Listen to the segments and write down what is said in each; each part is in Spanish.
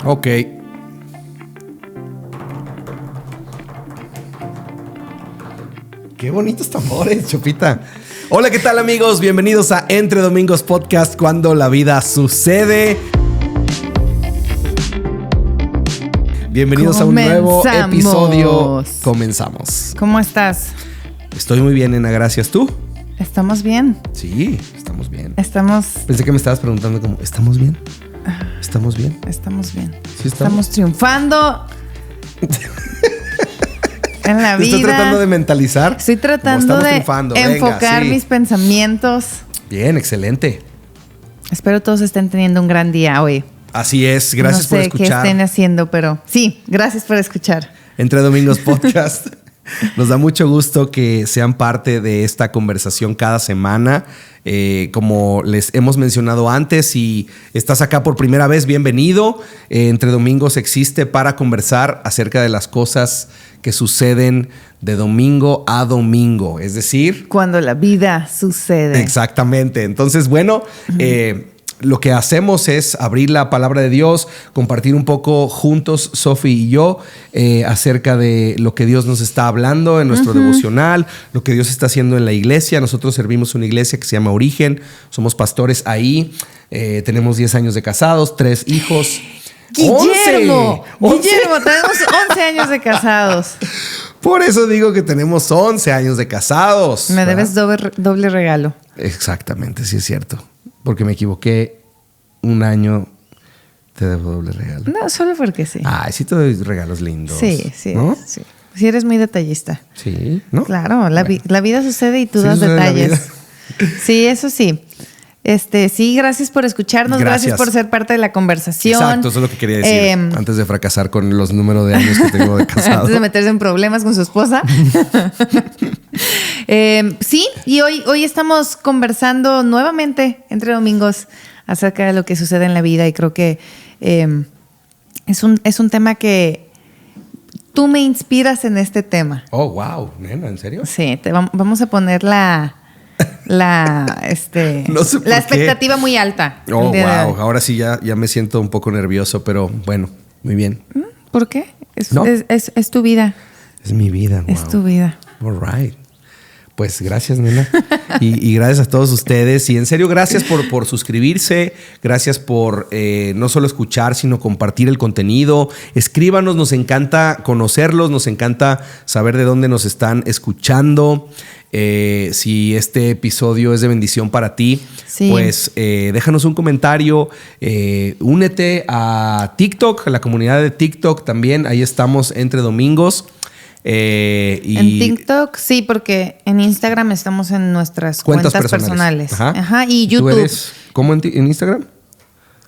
Ok. Qué bonitos tambores, Chupita. Hola, ¿qué tal, amigos? Bienvenidos a Entre Domingos Podcast, cuando la vida sucede. Bienvenidos a un nuevo episodio. Comenzamos. ¿Cómo estás? Estoy muy bien, Nena, gracias. ¿Tú? ¿Estamos bien? Sí, estamos bien. Estamos... Pensé que me estabas preguntando como, ¿estamos bien? ¿Estamos bien? Estamos bien. ¿Sí estamos triunfando en la vida. ¿Estoy tratando de mentalizar? Estoy tratando de enfocar mis pensamientos. Bien, excelente. Espero todos estén teniendo un gran día hoy. Así es, gracias por escuchar. No sé qué estén haciendo, pero sí, gracias por escuchar. Entre Domingos Podcast. Nos da mucho gusto que sean parte de esta conversación cada semana. Como les hemos mencionado antes, si estás acá por primera vez, bienvenido. Entre Domingos existe para conversar acerca de las cosas que suceden de domingo a domingo. Es decir, cuando la vida sucede. Exactamente. Entonces, bueno, lo que hacemos es abrir la palabra de Dios, compartir un poco juntos, Sofi y yo, acerca de lo que Dios nos está hablando en nuestro devocional, lo que Dios está haciendo en la iglesia. Nosotros servimos una iglesia que se llama Origen, somos pastores ahí, tenemos 10 años de casados, 3 hijos. Guillermo, tenemos 11 años de casados. Por eso digo que tenemos 11 años de casados. Me debes doble regalo. Exactamente, sí es cierto. Porque me equivoqué un año, te debo doble regalo. No, solo porque sí. Ay, sí te doy regalos lindos. Sí, sí, ¿no? sí. Sí, eres muy detallista. Sí, ¿no? Claro, la vida sucede y tú das detalles. Sí, eso sí. Sí, gracias por escucharnos, gracias por ser parte de la conversación. Exacto, eso es lo que quería decir. Antes de fracasar con los números de años que tengo de casado. Antes de meterse en problemas con su esposa. Sí, y hoy estamos conversando nuevamente entre domingos acerca de lo que sucede en la vida, y creo que es un tema que tú me inspiras en este tema. Oh, wow, nena, ¿en serio? Sí, vamos a poner la no sé la expectativa muy alta. Oh, wow. Ahora sí ya me siento un poco nervioso, pero bueno, muy bien. ¿Por qué? Es tu vida. Es mi vida. Wow. Es tu vida. All right. Pues gracias, nena. y gracias a todos ustedes. Y en serio, gracias por suscribirse. Gracias por no solo escuchar, sino compartir el contenido. Escríbanos, nos encanta conocerlos. Nos encanta saber de dónde nos están escuchando. Si este episodio es de bendición para ti, sí, pues déjanos un comentario. Únete a TikTok, a la comunidad de TikTok también. Ahí estamos Entre Domingos. En TikTok, sí, porque en Instagram estamos en nuestras cuentas personales. Ajá, y YouTube. ¿Tú eres cómo en Instagram?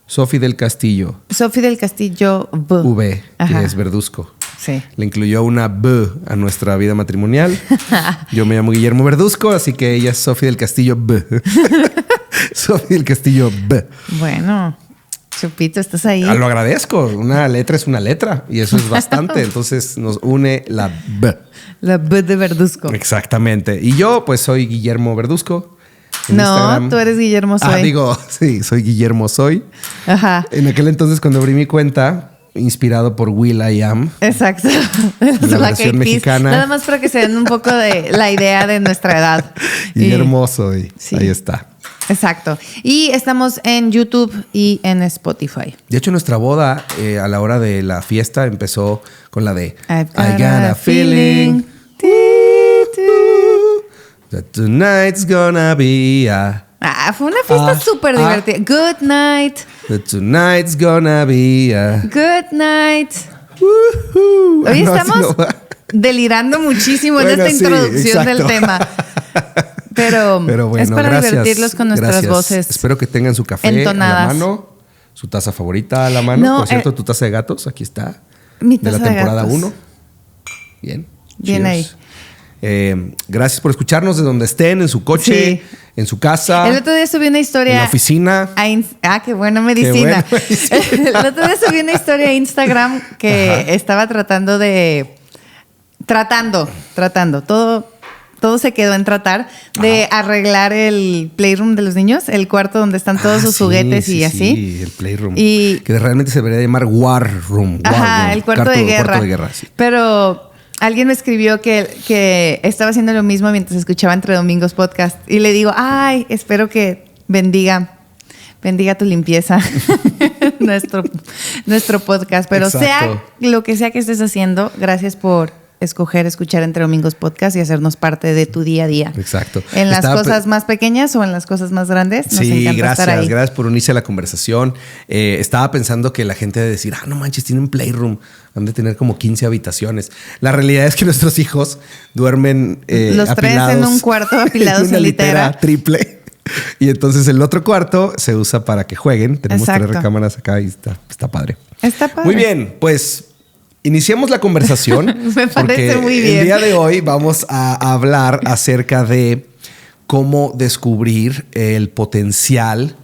Sofi del Castillo. Sofi del Castillo V. Que es Verduzco. Sí. Le incluyó una B a nuestra vida matrimonial. Yo me llamo Guillermo Verduzco, así que ella es Sofi del Castillo B. Sofi del Castillo B. Bueno, Chupito, ¿estás ahí? Lo agradezco. Una letra es una letra y eso es bastante. Entonces nos une la B. La B de Verduzco. Exactamente. Y yo, pues, soy Guillermo Verduzco. No, Instagram. Tú eres Guillermo Soy. Sí, soy Guillermo Soy. Ajá. En aquel entonces, cuando abrí mi cuenta, inspirado por will.i.am. Exacto. La versión mexicana. Nada más para que se den un poco de la idea de nuestra edad. Guillermo Soy. Sí. Ahí está. Exacto. Y estamos en YouTube y en Spotify. De hecho, nuestra boda a la hora de la fiesta empezó con la de I got a feeling that tonight's gonna be a... fue una fiesta súper divertida. Good night. That tonight's gonna be a... Good night. Hoy estamos delirando muchísimo en esta introducción del tema. Pero bueno, es para divertirlos con nuestras voces. Espero que tengan su café entonadas a la mano, su taza favorita a la mano. No, por cierto, tu taza de gatos, aquí está. Mi taza de la temporada 1. Bien. Bien ahí. Gracias por escucharnos de donde estén, en su coche, en su casa. El otro día subí una historia. En la oficina. Qué buena medicina. El otro día subí una historia a Instagram que estaba tratando. Todo todo se quedó en tratar de arreglar el playroom de los niños, el cuarto donde están todos sus juguetes y así. Sí, el playroom. Y que realmente se debería llamar War Room. El cuarto de guerra. Sí. Pero alguien me escribió que estaba haciendo lo mismo mientras escuchaba Entre Domingos podcast. Y le digo, ay, espero que bendiga tu limpieza nuestro podcast. Pero Exacto. sea lo que sea que estés haciendo, gracias por escuchar Entre Domingos podcast y hacernos parte de tu día a día. Exacto. En las cosas más pequeñas o en las cosas más grandes. Nos encanta estar ahí. Gracias por unirse a la conversación. Estaba pensando que la gente debe decir, no manches, tienen playroom. Han de tener como 15 habitaciones. La realidad es que nuestros hijos duermen los apilados tres en un cuarto apilados en litera triple. Y entonces el otro cuarto se usa para que jueguen. Tenemos Exacto. 3 recámaras acá y está padre. Está padre. Muy bien, pues iniciemos la conversación. Me parece porque muy bien. El día de hoy vamos a hablar acerca de cómo descubrir el potencial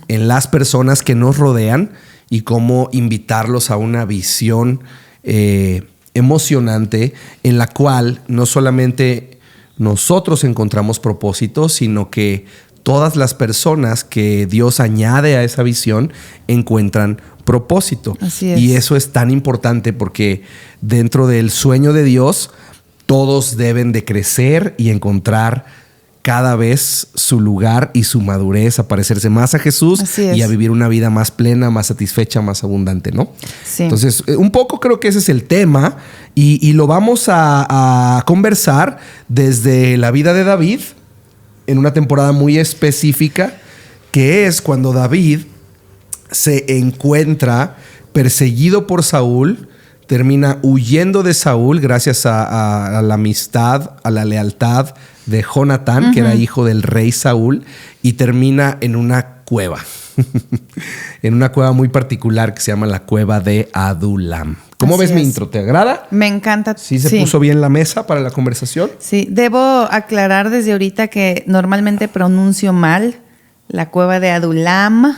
en las personas que nos rodean y cómo invitarlos a una visión emocionante en la cual no solamente nosotros encontramos propósito, sino que todas las personas que Dios añade a esa visión encuentran propósito. Así es. Y eso es tan importante porque dentro del sueño de Dios, todos deben de crecer y encontrar cada vez su lugar y su madurez, a parecerse más a Jesús y a vivir una vida más plena, más satisfecha, más abundante, ¿no? Sí. Entonces, un poco creo que ese es el tema y lo vamos a conversar desde la vida de David en una temporada muy específica, que es cuando David se encuentra perseguido por Saúl, termina huyendo de Saúl gracias a la amistad, a la lealtad de Jonatán, que era hijo del rey Saúl, y termina en una cueva. En una cueva muy particular que se llama la cueva de Adulam. ¿Cómo ves mi intro? ¿Te agrada? Me encanta. ¿Sí se puso bien la mesa para la conversación? Sí, debo aclarar desde ahorita que normalmente pronuncio mal la cueva de Adulam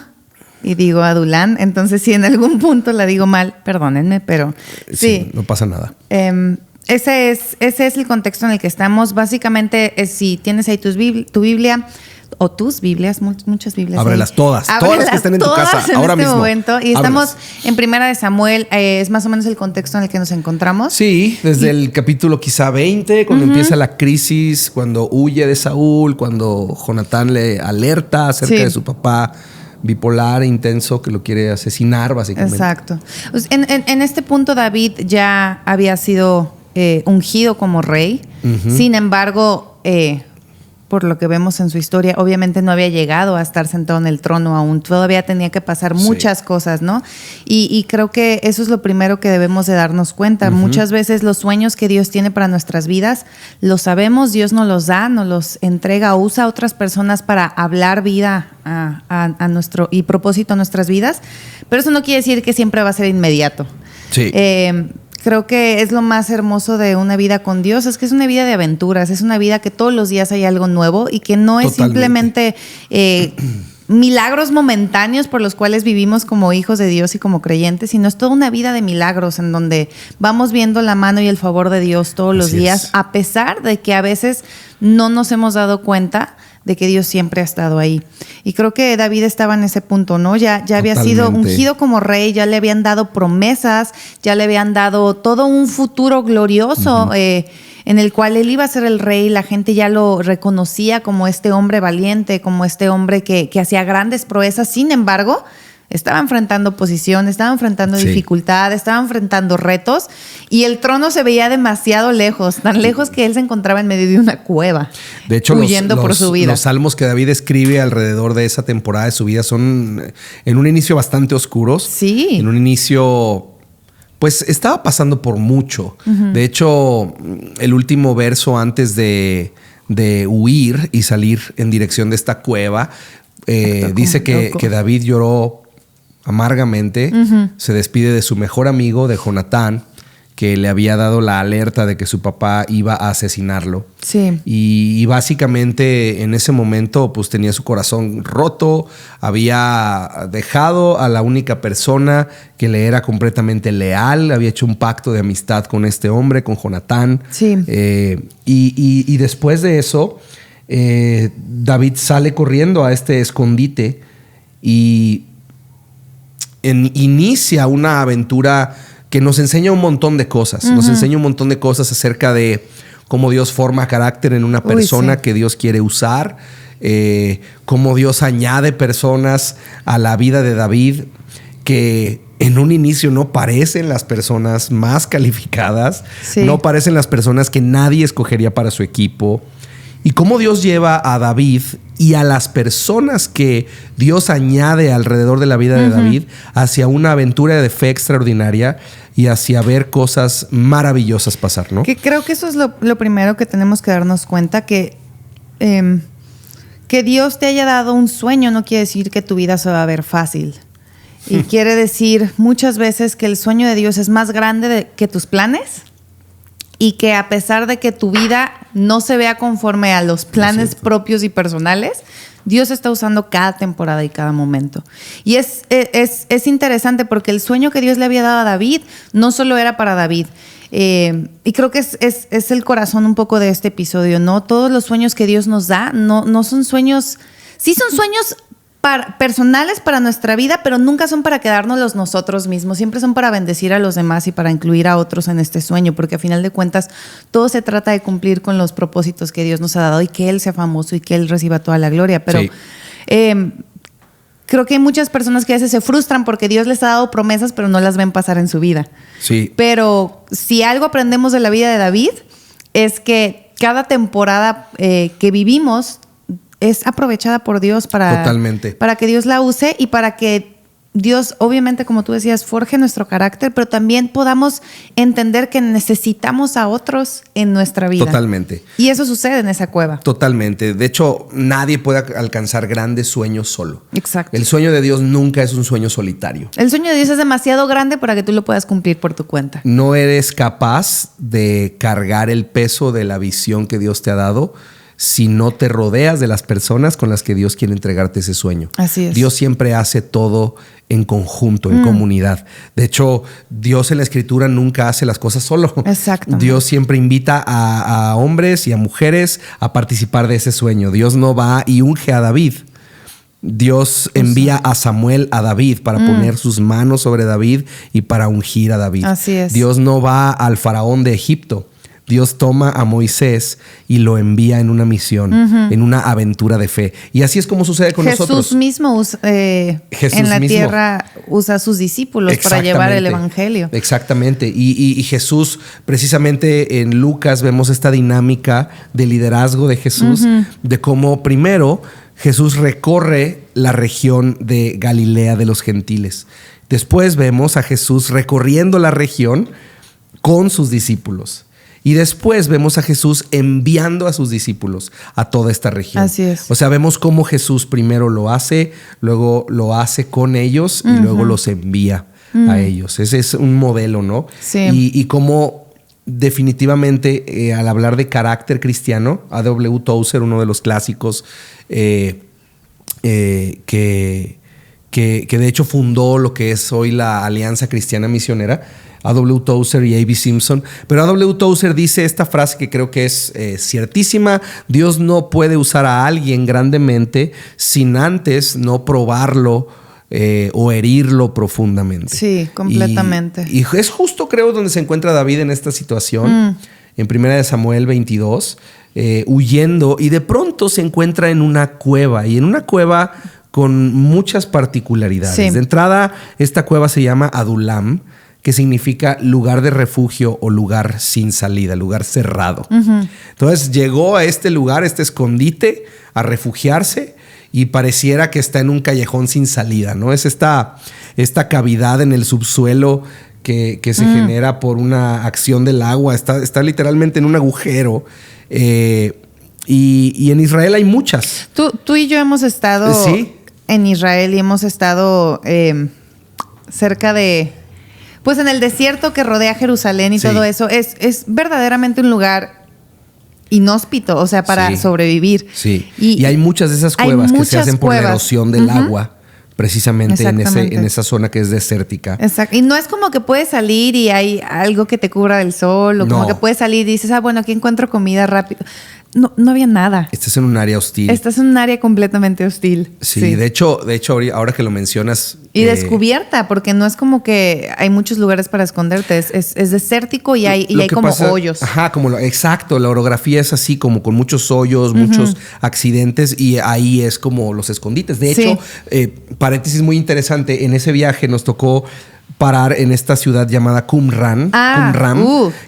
y digo Adulán. Entonces, si en algún punto la digo mal, perdónenme, pero sí. No pasa nada. Ese es el contexto en el que estamos. Básicamente, si tienes ahí tu Biblia o tus Biblias, muchas Biblias. Ábrelas todas las que estén en tu casa ahora mismo. Momento. Y estamos en Primera de Samuel, es más o menos el contexto en el que nos encontramos. Sí, desde el capítulo quizá 20, cuando empieza la crisis, cuando huye de Saúl, cuando Jonatán le alerta acerca de su papá bipolar, intenso, que lo quiere asesinar, básicamente. Exacto. Pues en este punto David ya había sido ungido como rey. Sin embargo, por lo que vemos en su historia, obviamente no había llegado a estar sentado en el trono aún. Todavía tenía que pasar muchas cosas, ¿no? Y creo que eso es lo primero que debemos de darnos cuenta. Muchas veces los sueños que Dios tiene para nuestras vidas, los sabemos, Dios nos los da, nos los entrega, usa a otras personas para hablar vida a nuestro y propósito a nuestras vidas. Pero eso no quiere decir que siempre va a ser inmediato. Sí. Creo que es lo más hermoso de una vida con Dios, es que es una vida de aventuras, es una vida que todos los días hay algo nuevo y que no es simplemente milagros momentáneos por los cuales vivimos como hijos de Dios y como creyentes, sino es toda una vida de milagros en donde vamos viendo la mano y el favor de Dios todos los días, a pesar de que a veces no nos hemos dado cuenta de que Dios siempre ha estado ahí. Y creo que David estaba en ese punto, ¿no? Ya había sido ungido como rey, ya le habían dado promesas, ya le habían dado todo un futuro glorioso en el cual él iba a ser el rey. La gente ya lo reconocía como este hombre valiente, como este hombre que hacía grandes proezas. Sin embargo, estaba enfrentando oposición, estaba enfrentando dificultad, estaba enfrentando retos y el trono se veía demasiado lejos, tan lejos que él se encontraba en medio de una cueva, de hecho, huyendo por su vida. Los salmos que David escribe alrededor de esa temporada de su vida son en un inicio bastante oscuros. Sí. En un inicio, pues estaba pasando por mucho. De hecho, el último verso antes de huir y salir en dirección de esta cueva, dice que David lloró amargamente, se despide de su mejor amigo, de Jonatán, que le había dado la alerta de que su papá iba a asesinarlo. Sí. Y básicamente en ese momento pues tenía su corazón roto, había dejado a la única persona que le era completamente leal, había hecho un pacto de amistad con este hombre, con Jonatán. Sí. Y después de eso, David sale corriendo a este escondite y inicia una aventura que nos enseña un montón de cosas. Nos enseña un montón de cosas acerca de cómo Dios forma carácter en una persona que Dios quiere usar, cómo Dios añade personas a la vida de David que en un inicio no parecen las personas más calificadas, no parecen las personas que nadie escogería para su equipo. Y cómo Dios lleva a David y a las personas que Dios añade alrededor de la vida de David hacia una aventura de fe extraordinaria y hacia ver cosas maravillosas pasar, ¿no? Que creo que eso es lo primero que tenemos que darnos cuenta, que Dios te haya dado un sueño no quiere decir que tu vida se va a ver fácil. Y quiere decir muchas veces que el sueño de Dios es más grande que tus planes. Y que a pesar de que tu vida no se vea conforme a los planes propios y personales, Dios está usando cada temporada y cada momento. Y es interesante porque el sueño que Dios le había dado a David no solo era para David. Y creo que es el corazón un poco de este episodio, ¿no? Todos los sueños que Dios nos da no son sueños... Sí son sueños personales para nuestra vida, pero nunca son para quedárnoslos nosotros mismos. Siempre son para bendecir a los demás y para incluir a otros en este sueño, porque a final de cuentas todo se trata de cumplir con los propósitos que Dios nos ha dado y que Él sea famoso y que Él reciba toda la gloria. Pero creo que hay muchas personas que a veces se frustran porque Dios les ha dado promesas, pero no las ven pasar en su vida. Sí. Pero si algo aprendemos de la vida de David es que cada temporada que vivimos es aprovechada por Dios para que Dios la use y para que Dios, obviamente, como tú decías, forje nuestro carácter, pero también podamos entender que necesitamos a otros en nuestra vida. Totalmente. Y eso sucede en esa cueva. Totalmente. De hecho, nadie puede alcanzar grandes sueños solo. Exacto. El sueño de Dios nunca es un sueño solitario. El sueño de Dios es demasiado grande para que tú lo puedas cumplir por tu cuenta. No eres capaz de cargar el peso de la visión que Dios te ha dado si no te rodeas de las personas con las que Dios quiere entregarte ese sueño. Así es. Dios siempre hace todo en conjunto, en comunidad. De hecho, Dios en la Escritura nunca hace las cosas solo. Exacto. Dios siempre invita a hombres y a mujeres a participar de ese sueño. Dios no va y unge a David. Dios envía a Samuel a David para poner sus manos sobre David y para ungir a David. Así es. Dios no va al faraón de Egipto. Dios toma a Moisés y lo envía en una misión, en una aventura de fe. Y así es como sucede con nosotros. Jesús mismo en la tierra usa a sus discípulos para llevar el evangelio. Exactamente. Y Jesús, precisamente en Lucas, vemos esta dinámica de liderazgo de Jesús, de cómo primero Jesús recorre la región de Galilea de los gentiles. Después vemos a Jesús recorriendo la región con sus discípulos. Y después vemos a Jesús enviando a sus discípulos a toda esta región. Así es. O sea, vemos cómo Jesús primero lo hace, luego lo hace con ellos y luego los envía a ellos. Ese es un modelo, ¿no? Sí. Y cómo definitivamente al hablar de carácter cristiano, A.W. Tozer, uno de los clásicos que de hecho fundó lo que es hoy la Alianza Cristiana Misionera, A.W. Tozer y A.B. Simpson. Pero A.W. Tozer dice esta frase que creo que es ciertísima: Dios no puede usar a alguien grandemente sin antes no probarlo o herirlo profundamente. Sí, completamente. Y es justo, creo, donde se encuentra David en esta situación, en 1 Samuel 22, huyendo, y de pronto se encuentra en una cueva, y en una cueva con muchas particularidades. Sí. De entrada, esta cueva se llama Adulam, que significa lugar de refugio o lugar sin salida, lugar cerrado. Entonces llegó a este lugar, este escondite, a refugiarse, y pareciera que está en un callejón sin salida, ¿no? Es esta cavidad en el subsuelo que se genera por una acción del agua. Está literalmente en un agujero. Y en Israel hay muchas. Tú y yo hemos estado en Israel y hemos estado cerca de... pues en el desierto que rodea Jerusalén y todo eso, es verdaderamente un lugar inhóspito, o sea, para sobrevivir. Sí. Y hay muchas de esas cuevas que se hacen por la erosión del agua, precisamente en esa zona que es desértica. Exacto. Y no es como que puedes salir y hay algo que te cubra del sol, o como que puedes salir y dices, bueno, aquí encuentro comida rápido. No había nada. Estás en un área hostil. Estás en un área completamente hostil. Sí. De hecho, ahora que lo mencionas. Y descubierta, porque no es como que hay muchos lugares para esconderte. Es desértico y hay como hoyos. Ajá, exacto. La orografía es así, como con muchos hoyos, muchos accidentes, y ahí es como los escondites. De hecho, paréntesis muy interesante, en ese viaje nos tocó parar en esta ciudad llamada Qumran,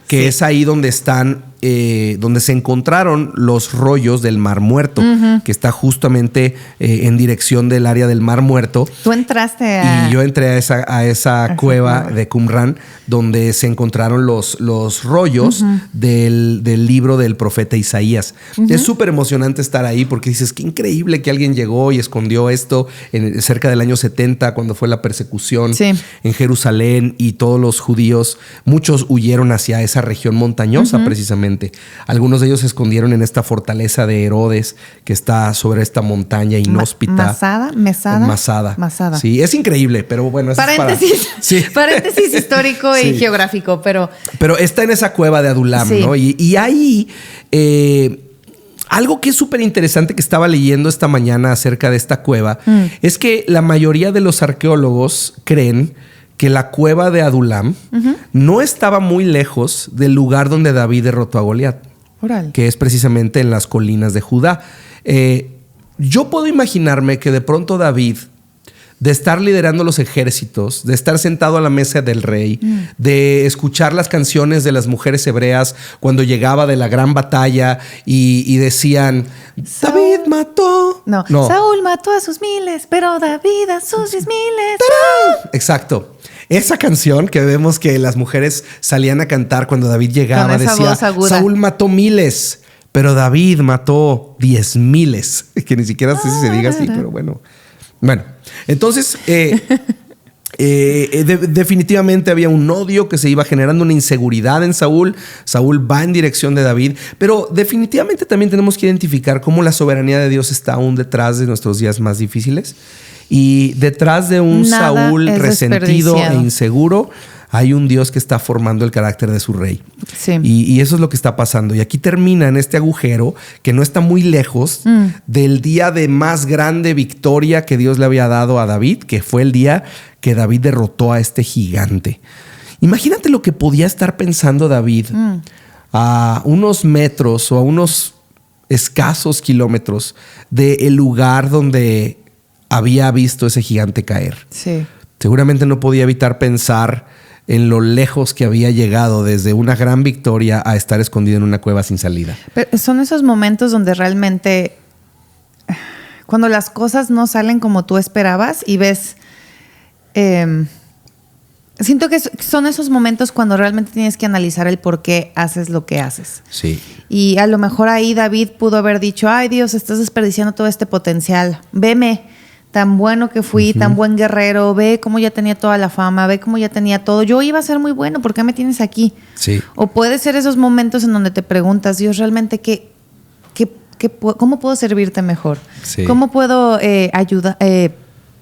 que es ahí donde están, donde se encontraron los rollos del Mar Muerto, que está justamente en dirección del área del Mar Muerto. Tú entraste y yo entré a esa cueva de Qumran, donde se encontraron los rollos del libro del profeta Isaías. Es súper emocionante estar ahí porque dices, qué increíble que alguien llegó y escondió esto cerca del año 70, cuando fue la persecución en Jerusalén, y todos los judíos, muchos huyeron hacia esa región montañosa precisamente. Algunos de ellos se escondieron en esta fortaleza de Herodes, que está sobre esta montaña inhóspita. Masada. Sí, es increíble, pero bueno. Paréntesis. Paréntesis histórico y geográfico, pero está en esa cueva de Adulam, ¿no? Y ahí algo que es súper interesante que estaba leyendo esta mañana acerca de esta cueva es que la mayoría de los arqueólogos creen que la cueva de Adulam no estaba muy lejos del lugar donde David derrotó a Goliat, que es precisamente en las colinas de Judá. Yo puedo imaginarme que de pronto David, de estar liderando los ejércitos, de estar sentado a la mesa del rey, de escuchar las canciones de las mujeres hebreas cuando llegaba de la gran batalla y decían, David mató. No, Saúl mató a sus miles, pero David a sus 10,000. Exacto. Esa canción que vemos que las mujeres salían a cantar cuando David llegaba, decía, Saúl mató miles, pero David mató 10,000. Que ni siquiera sé si se diga así, pero bueno. Bueno, entonces definitivamente había un odio que se iba generando, una inseguridad en Saúl. Saúl va en dirección de David, pero definitivamente también tenemos que identificar cómo la soberanía de Dios está aún detrás de nuestros días más difíciles. Y detrás de un Saúl resentido e inseguro hay un Dios que está formando el carácter de su rey. Sí. Y eso es lo que está pasando. Y aquí termina en este agujero que no está muy lejos del día de más grande victoria que Dios le había dado a David, que fue el día que David derrotó a este gigante. Imagínate lo que podía estar pensando David a unos metros o a unos escasos kilómetros del lugar donde había visto ese gigante caer. Sí. Seguramente no podía evitar pensar en lo lejos que había llegado desde una gran victoria a estar escondido en una cueva sin salida. Pero son esos momentos donde realmente, cuando las cosas no salen como tú esperabas y ves, siento que son esos momentos cuando realmente tienes que analizar el por qué haces lo que haces. Sí. Y a lo mejor ahí David pudo haber dicho, ay Dios, estás desperdiciando todo este potencial. Veme, tan bueno que fui, tan buen guerrero, ve cómo ya tenía toda la fama, ve cómo ya tenía todo. Yo iba a ser muy bueno, ¿por qué me tienes aquí? Sí. O puede ser esos momentos en donde te preguntas, Dios, realmente, ¿cómo puedo servirte mejor? Sí. ¿Cómo puedo ayudar,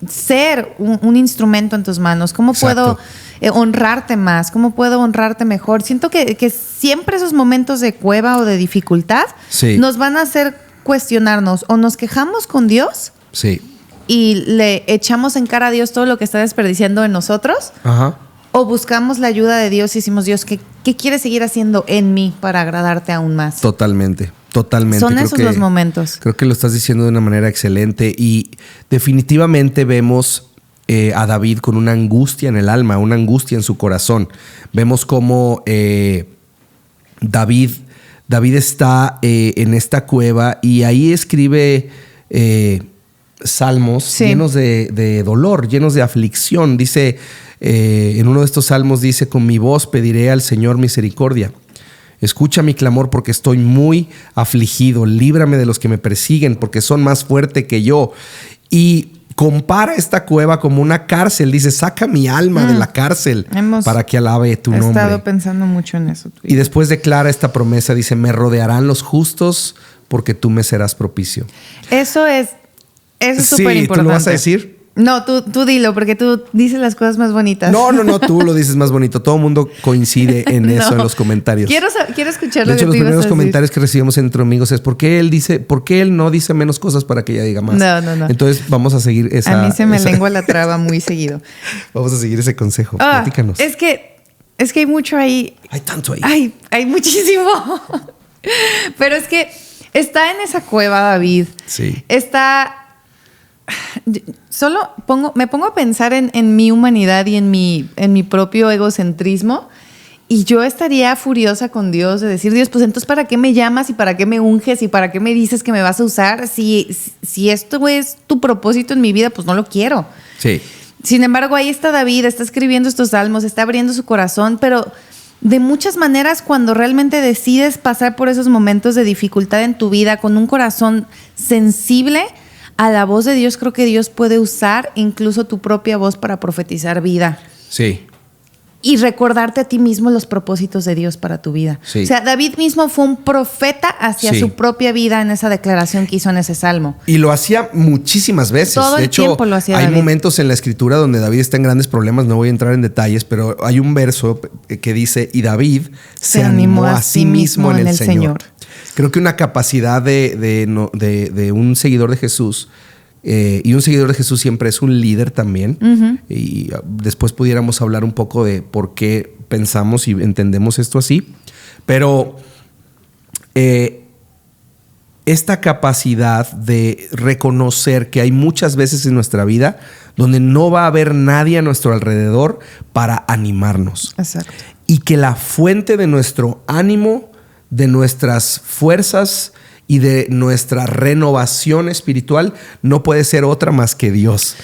ser un instrumento en tus manos? ¿Cómo puedo honrarte más? ¿Cómo puedo honrarte mejor? Siento que siempre esos momentos de cueva o de dificultad nos van a hacer cuestionarnos. O nos quejamos con Dios y le echamos en cara a Dios todo lo que está desperdiciando en nosotros. O buscamos la ayuda de Dios y decimos, Dios, ¿qué quieres seguir haciendo en mí para agradarte aún más? Totalmente. Son esos los momentos. Creo que lo estás diciendo de una manera excelente y definitivamente vemos a David con una angustia en el alma, una angustia en su corazón. Vemos cómo David está en esta cueva y ahí escribe salmos llenos de dolor, llenos de aflicción. Dice, en uno de estos salmos dice, con mi voz pediré al Señor misericordia. Escucha mi clamor porque estoy muy afligido. Líbrame de los que me persiguen porque son más fuertes que yo. Y compara esta cueva como una cárcel. Dice, saca mi alma de la cárcel para que alabe tu nombre. He estado pensando mucho en eso. Y después declara esta promesa, dice, me rodearán los justos porque tú me serás propicio. Eso es súper importante. ¿Tú lo vas a decir? No, tú dilo, porque tú dices las cosas más bonitas. No, tú lo dices más bonito. Todo el mundo coincide en eso en los comentarios. Quiero escuchar lo que tú ibas a decir. De hecho, los primeros comentarios que recibimos entre amigos es ¿por qué él no dice menos cosas para que ella diga más? No. Entonces vamos a seguir esa... A mí se me lengua la traba muy seguido. Vamos a seguir ese consejo. Platícanos. Es que hay mucho ahí. Hay tanto ahí. Hay muchísimo. Pero es que está en esa cueva, David. Sí. Me pongo a pensar en mi humanidad y en mi propio egocentrismo, y yo estaría furiosa con Dios de decir, Dios, pues entonces ¿para qué me llamas y para qué me unges y para qué me dices que me vas a usar? Si esto es tu propósito en mi vida, pues no lo quiero. Sí. Sin embargo, ahí está David, está escribiendo estos salmos, está abriendo su corazón, pero de muchas maneras, cuando realmente decides pasar por esos momentos de dificultad en tu vida con un corazón sensible a la voz de Dios, creo que Dios puede usar incluso tu propia voz para profetizar vida. Sí. Y recordarte a ti mismo los propósitos de Dios para tu vida. Sí. O sea, David mismo fue un profeta hacia su propia vida en esa declaración que hizo en ese salmo. Y lo hacía muchísimas veces. Todo el tiempo lo hacía David. Hay momentos en la escritura donde David está en grandes problemas, no voy a entrar en detalles, pero hay un verso que dice, y David se animó a sí mismo en el Señor. Creo que una capacidad de un seguidor de Jesús, y un seguidor de Jesús siempre es un líder también. Uh-huh. Y después pudiéramos hablar un poco de por qué pensamos y entendemos esto así. Pero esta capacidad de reconocer que hay muchas veces en nuestra vida donde no va a haber nadie a nuestro alrededor para animarnos. Exacto. Y que la fuente de nuestro ánimo, de nuestras fuerzas y de nuestra renovación espiritual no puede ser otra más que Dios.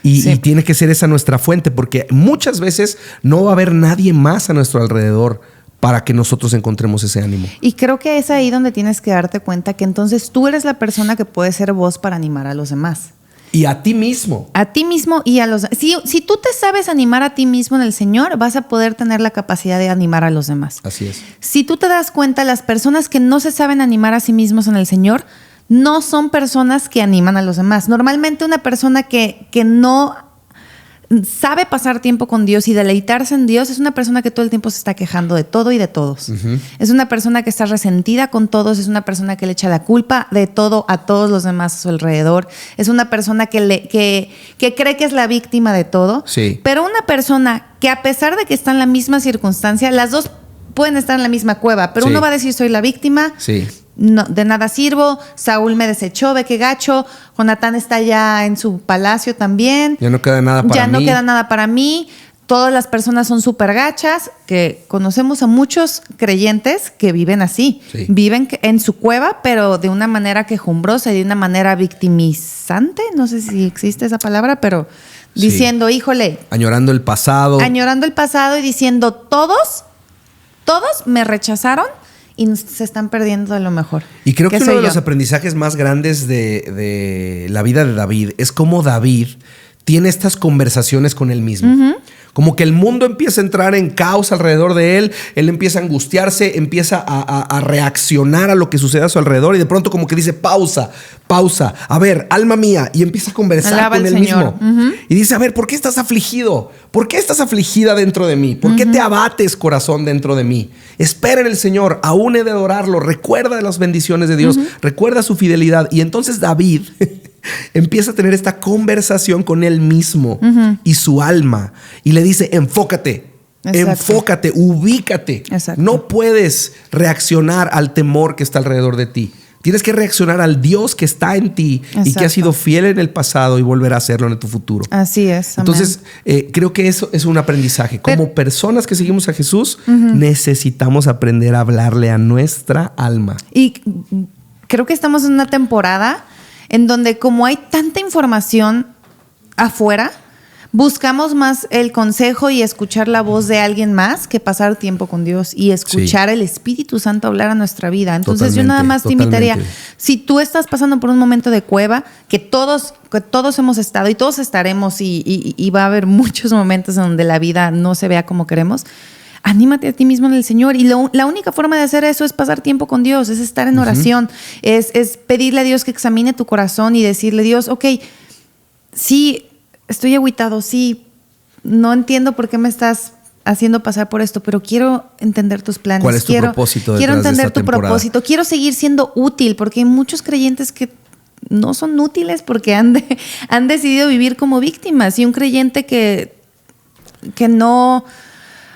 Y tiene que ser esa nuestra fuente, porque muchas veces no va a haber nadie más a nuestro alrededor para que nosotros encontremos ese ánimo. Y creo que es ahí donde tienes que darte cuenta que entonces tú eres la persona que puede ser voz para animar a los demás. Y a ti mismo. A ti mismo y a los demás. Si tú te sabes animar a ti mismo en el Señor, vas a poder tener la capacidad de animar a los demás. Así es. Si tú te das cuenta, las personas que no se saben animar a sí mismos en el Señor no son personas que animan a los demás. Normalmente una persona que no sabe pasar tiempo con Dios y deleitarse en Dios es una persona que todo el tiempo se está quejando de todo y de todos. Uh-huh. Es una persona que está resentida con todos, es una persona que le echa la culpa de todo a todos los demás a su alrededor, es una persona que cree que es la víctima de todo. Sí. Pero una persona que, a pesar de que está en la misma circunstancia, las dos pueden estar en la misma cueva, pero uno va a decir soy la víctima. Sí. No, de nada sirvo, Saúl me desechó, ve qué gacho, Jonatán está ya en su palacio también. Ya no queda nada para mí. Ya no queda nada para mí. Todas las personas son súper gachas, que conocemos a muchos creyentes que viven así. Sí. Viven en su cueva, pero de una manera quejumbrosa y de una manera victimizante. No sé si existe esa palabra, pero diciendo, híjole. Añorando el pasado. Añorando el pasado y diciendo, todos me rechazaron. Y se están perdiendo de lo mejor. Y creo que uno de los aprendizajes más grandes de la vida de David es cómo David tiene estas conversaciones con él mismo. Uh-huh. Como que el mundo empieza a entrar en caos alrededor de él, él empieza a angustiarse, empieza a reaccionar a lo que sucede a su alrededor y de pronto como que dice pausa, a ver, alma mía, y empieza a conversar Alaba con él mismo. Uh-huh. Y dice, a ver, ¿por qué estás afligido? ¿Por qué estás afligida dentro de mí? ¿Por qué te abates, corazón, dentro de mí? Espera en el Señor, aún he de adorarlo, recuerda las bendiciones de Dios, recuerda su fidelidad. Y entonces David empieza a tener esta conversación con él mismo y su alma y le dice, enfócate, ubícate. Exacto. No puedes reaccionar al temor que está alrededor de ti. Tienes que reaccionar al Dios que está en ti. Exacto. Y que ha sido fiel en el pasado y volverá a hacerlo en tu futuro. Así es. Amén. Entonces, creo que eso es un aprendizaje. Como personas que seguimos a Jesús, necesitamos aprender a hablarle a nuestra alma. Y creo que estamos en una temporada en donde, como hay tanta información afuera, buscamos más el consejo y escuchar la voz de alguien más que pasar tiempo con Dios y escuchar el Espíritu Santo hablar a nuestra vida. Entonces yo nada más te invitaría, si tú estás pasando por un momento de cueva, que todos hemos estado y todos estaremos y va a haber muchos momentos en donde la vida no se vea como queremos, anímate a ti mismo en el Señor. Y la única forma de hacer eso es pasar tiempo con Dios, es estar en oración, es pedirle a Dios que examine tu corazón y decirle, Dios, ok, sí, estoy agüitado, sí, no entiendo por qué me estás haciendo pasar por esto, pero quiero entender tus planes. ¿Cuál es tu propósito? Quiero entender tu propósito, quiero seguir siendo útil, porque hay muchos creyentes que no son útiles porque han decidido vivir como víctimas. Y un creyente que no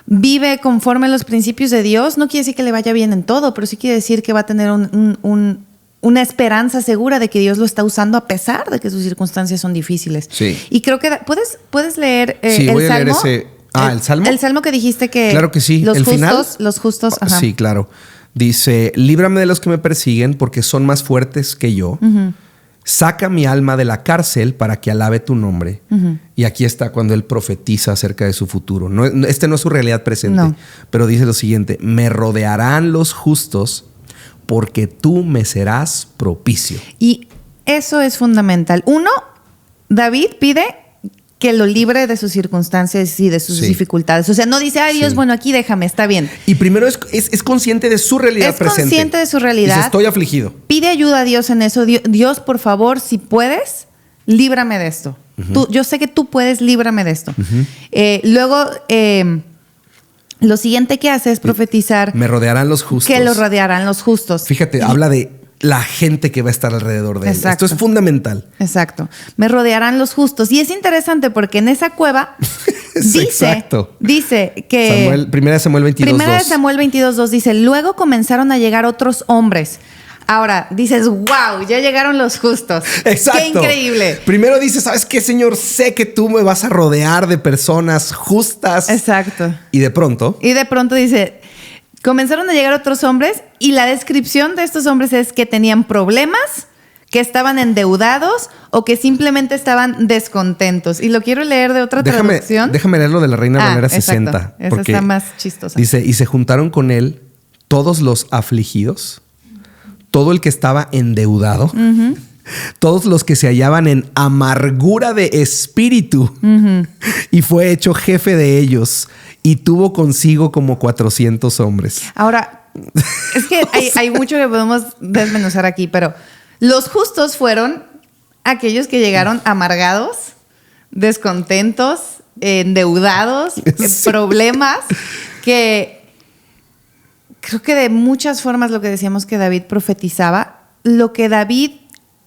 vive conforme a los principios de Dios, no quiere decir que le vaya bien en todo, pero sí quiere decir que va a tener una esperanza segura de que Dios lo está usando a pesar de que sus circunstancias son difíciles. Sí. Y creo que ¿puedes leer sí, el Salmo? ¿el Salmo? El Salmo que dijiste que... Claro que sí. Los justos. Ajá. Sí, claro. Dice, líbrame de los que me persiguen porque son más fuertes que yo. Saca mi alma de la cárcel para que alabe tu nombre. Y aquí está cuando él profetiza acerca de su futuro. No es su realidad presente, pero dice lo siguiente: me rodearán los justos porque tú me serás propicio. Y eso es fundamental. Uno, David pide que lo libre de sus circunstancias y de sus dificultades. O sea, no dice, ay Dios, bueno, aquí déjame, está bien. Y primero es consciente de su realidad presente. Es consciente de su realidad. Dice, estoy afligido. Pide ayuda a Dios en eso. Dios, por favor, si puedes, líbrame de esto. Yo sé que tú puedes, líbrame de esto. Luego, lo siguiente que hace es profetizar. Me rodearán los justos. Que los rodearán los justos. Fíjate, habla de la gente que va a estar alrededor de él. Esto es fundamental. Exacto. Me rodearán los justos. Y es interesante porque en esa cueva dice que... Primera Samuel 22:2. Primera Samuel 22:2 dice, luego comenzaron a llegar otros hombres. Ahora, dices, wow, ya llegaron los justos. Exacto. ¡Qué increíble! Primero dices, ¿sabes qué, Señor? Sé que tú me vas a rodear de personas justas. Exacto. Y de pronto dice... Comenzaron a llegar otros hombres y la descripción de estos hombres es que tenían problemas, que estaban endeudados o que simplemente estaban descontentos. Y lo quiero leer de otra traducción. Déjame leerlo de la Reina Valera 60. Esa está más chistosa. Dice, y se juntaron con él todos los afligidos, todo el que estaba endeudado, todos los que se hallaban en amargura de espíritu, y fue hecho jefe de ellos. Y tuvo consigo como 400 hombres. Ahora, es que hay mucho que podemos desmenuzar aquí, pero los justos fueron aquellos que llegaron amargados, descontentos, endeudados, problemas, que creo que de muchas formas lo que decíamos que David profetizaba, lo que David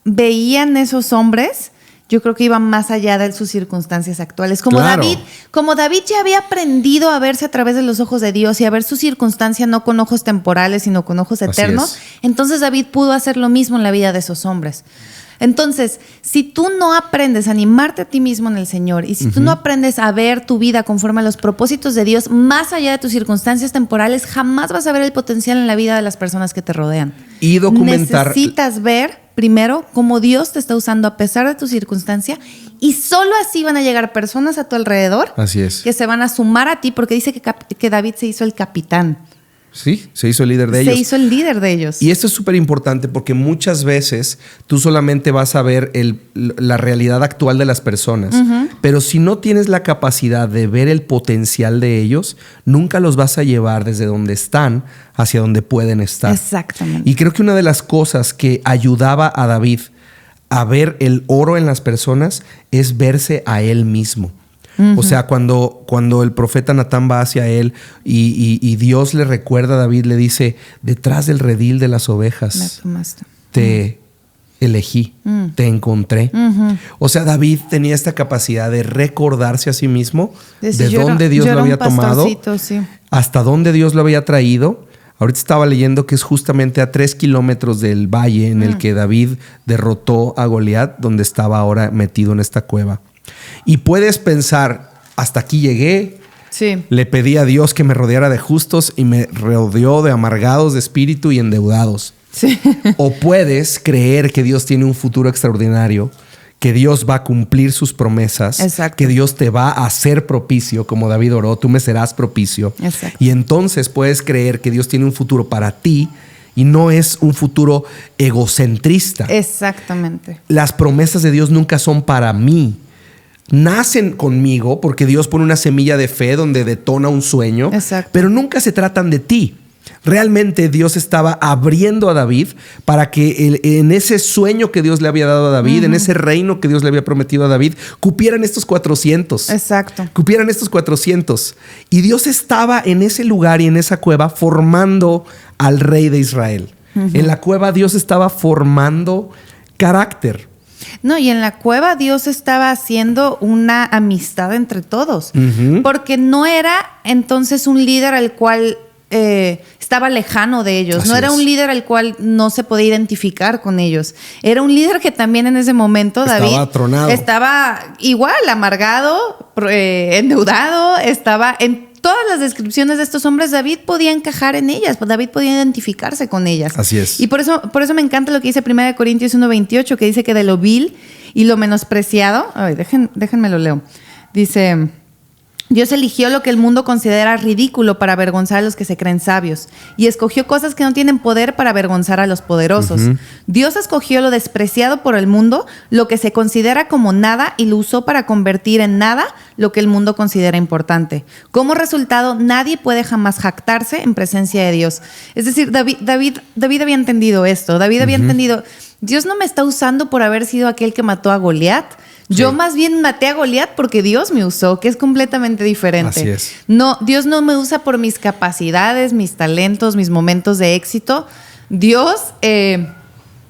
veía en esos hombres... Yo creo que iba más allá de sus circunstancias actuales. Como David ya había aprendido a verse a través de los ojos de Dios y a ver su circunstancia no con ojos temporales, sino con ojos eternos, entonces David pudo hacer lo mismo en la vida de esos hombres. Entonces, si tú no aprendes a animarte a ti mismo en el Señor y si tú no aprendes a ver tu vida conforme a los propósitos de Dios, más allá de tus circunstancias temporales, jamás vas a ver el potencial en la vida de las personas que te rodean. Y documentar. Necesitas ver primero cómo Dios te está usando a pesar de tu circunstancia y solo así van a llegar personas a tu alrededor. Así es. Que se van a sumar a ti porque dice que David se hizo el capitán. Sí, se hizo el líder de ellos. Se hizo el líder de ellos. Y esto es súper importante porque muchas veces tú solamente vas a ver la realidad actual de las personas. Pero si no tienes la capacidad de ver el potencial de ellos, nunca los vas a llevar desde donde están hacia donde pueden estar. Exactamente. Y creo que una de las cosas que ayudaba a David a ver el oro en las personas es verse a él mismo. O sea, cuando el profeta Natán va hacia él y Dios le recuerda a David, le dice, detrás del redil de las ovejas te elegí, te encontré. O sea, David tenía esta capacidad de recordarse a sí mismo de dónde Dios lo había tomado, hasta dónde Dios lo había traído. Ahorita estaba leyendo que es justamente a 3 kilómetros del valle en el que David derrotó a Goliat, donde estaba ahora metido en esta cueva. Y puedes pensar, hasta aquí llegué, le pedí a Dios que me rodeara de justos y me rodeó de amargados de espíritu y endeudados. O puedes creer que Dios tiene un futuro extraordinario, que Dios va a cumplir sus promesas, Exacto. que Dios te va a hacer propicio, como David oró, tú me serás propicio. Exacto. Y entonces puedes creer que Dios tiene un futuro para ti y no es un futuro egocentrista. Exactamente. Las promesas de Dios nunca son para mí. Nacen conmigo porque Dios pone una semilla de fe donde detona un sueño, Exacto. pero nunca se tratan de ti. Realmente Dios estaba abriendo a David para que en ese sueño que Dios le había dado a David, en ese reino que Dios le había prometido a David, cupieran estos 400. Exacto. Cupieran estos 400. Y Dios estaba en ese lugar y en esa cueva formando al rey de Israel. En la cueva Dios estaba formando carácter. No, y en la cueva Dios estaba haciendo una amistad entre todos. Porque no era entonces un líder al cual estaba lejano de ellos. Así no era es. un líder al cual no se podía identificar con ellos. Era un líder que también en ese momento, Estaba David, atronado. estaba igual, amargado, endeudado, estaba en todas las descripciones de estos hombres. David podía encajar en ellas, David podía identificarse con ellas. Así es. Y por eso me encanta lo que dice 1 Corintios 1:28, que dice que de lo vil y lo menospreciado, déjenme lo leo. Dice: Dios eligió lo que el mundo considera ridículo para avergonzar a los que se creen sabios, y escogió cosas que no tienen poder para avergonzar a los poderosos. Dios escogió lo despreciado por el mundo, lo que se considera como nada, y lo usó para convertir en nada lo que el mundo considera importante. Como resultado, nadie puede jamás jactarse en presencia de Dios. Es decir, David había entendido esto. David había entendido: Dios no me está usando por haber sido aquel que mató a Goliat. Yo más bien maté a Goliat porque Dios me usó, que es completamente diferente. Así es. No, Dios no me usa por mis capacidades, mis talentos, mis momentos de éxito. Dios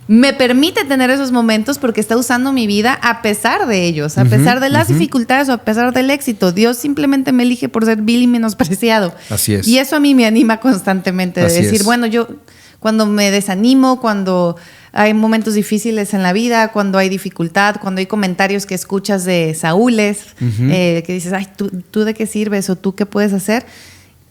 me permite tener esos momentos porque está usando mi vida a pesar de ellos, a pesar de las dificultades o a pesar del éxito. Dios simplemente me elige por ser vil y menospreciado. Así es. Y eso a mí me anima constantemente de Así decir, es. bueno, yo cuando me desanimo, cuando hay momentos difíciles en la vida, cuando hay dificultad, cuando hay comentarios que escuchas de saúles, que dices, ay, ¿tú de qué sirves? ¿O tú qué puedes hacer?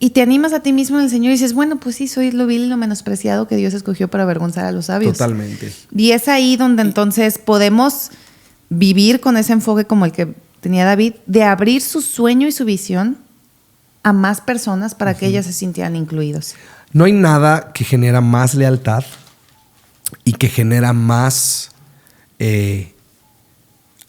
Y te animas a ti mismo en el Señor y dices, bueno, pues sí, soy lo vil y lo menospreciado que Dios escogió para avergonzar a los sabios. Totalmente. Y es ahí donde entonces podemos vivir con ese enfoque como el que tenía David, de abrir su sueño y su visión a más personas para que ellas se sintieran incluidos. No hay nada que genera más lealtad y que genera más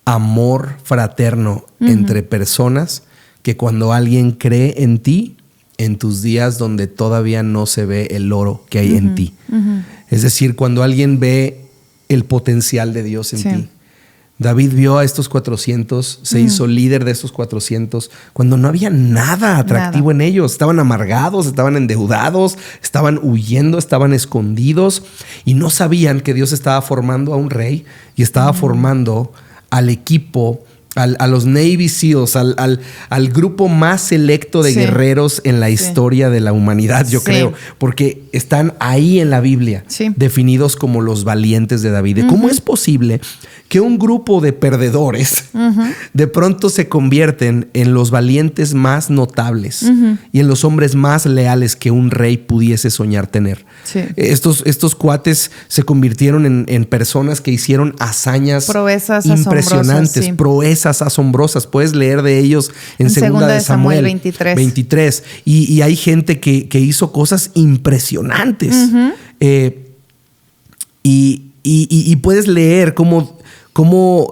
amor fraterno entre personas que cuando alguien cree en ti en tus días donde todavía no se ve el oro que hay en ti. Es decir, cuando alguien ve el potencial de Dios en ti. David vio a estos 400, se hizo líder de estos 400, cuando no había nada atractivo en ellos. Estaban amargados, estaban endeudados, estaban huyendo, estaban escondidos y no sabían que Dios estaba formando a un rey y estaba formando al equipo, a los Navy SEALs, al grupo más selecto de guerreros en la historia de la humanidad, yo creo, porque están ahí en la Biblia, definidos como los valientes de David. ¿Cómo es posible que un grupo de perdedores de pronto se convierten en los valientes más notables y en los hombres más leales que un rey pudiese soñar tener? Estos cuates se convirtieron en personas que hicieron hazañas, proezas impresionantes, proezas asombrosas. Puedes leer de ellos en 2 de Samuel 23. Y hay gente que hizo cosas impresionantes. Y puedes leer cómo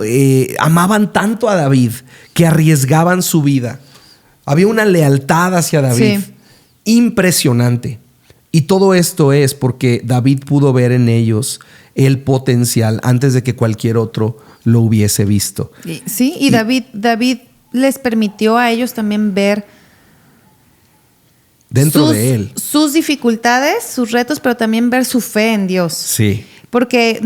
amaban tanto a David que arriesgaban su vida. Había una lealtad hacia David impresionante. Y todo esto es porque David pudo ver en ellos el potencial antes de que cualquier otro lo hubiese visto. Sí, y David les permitió a ellos también ver dentro de él sus dificultades, sus retos, pero también ver su fe en Dios. Sí. Porque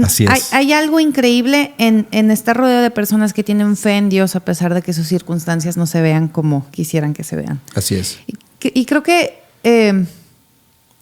hay algo increíble en estar rodeado de personas que tienen fe en Dios a pesar de que sus circunstancias no se vean como quisieran que se vean. Así es. Y creo que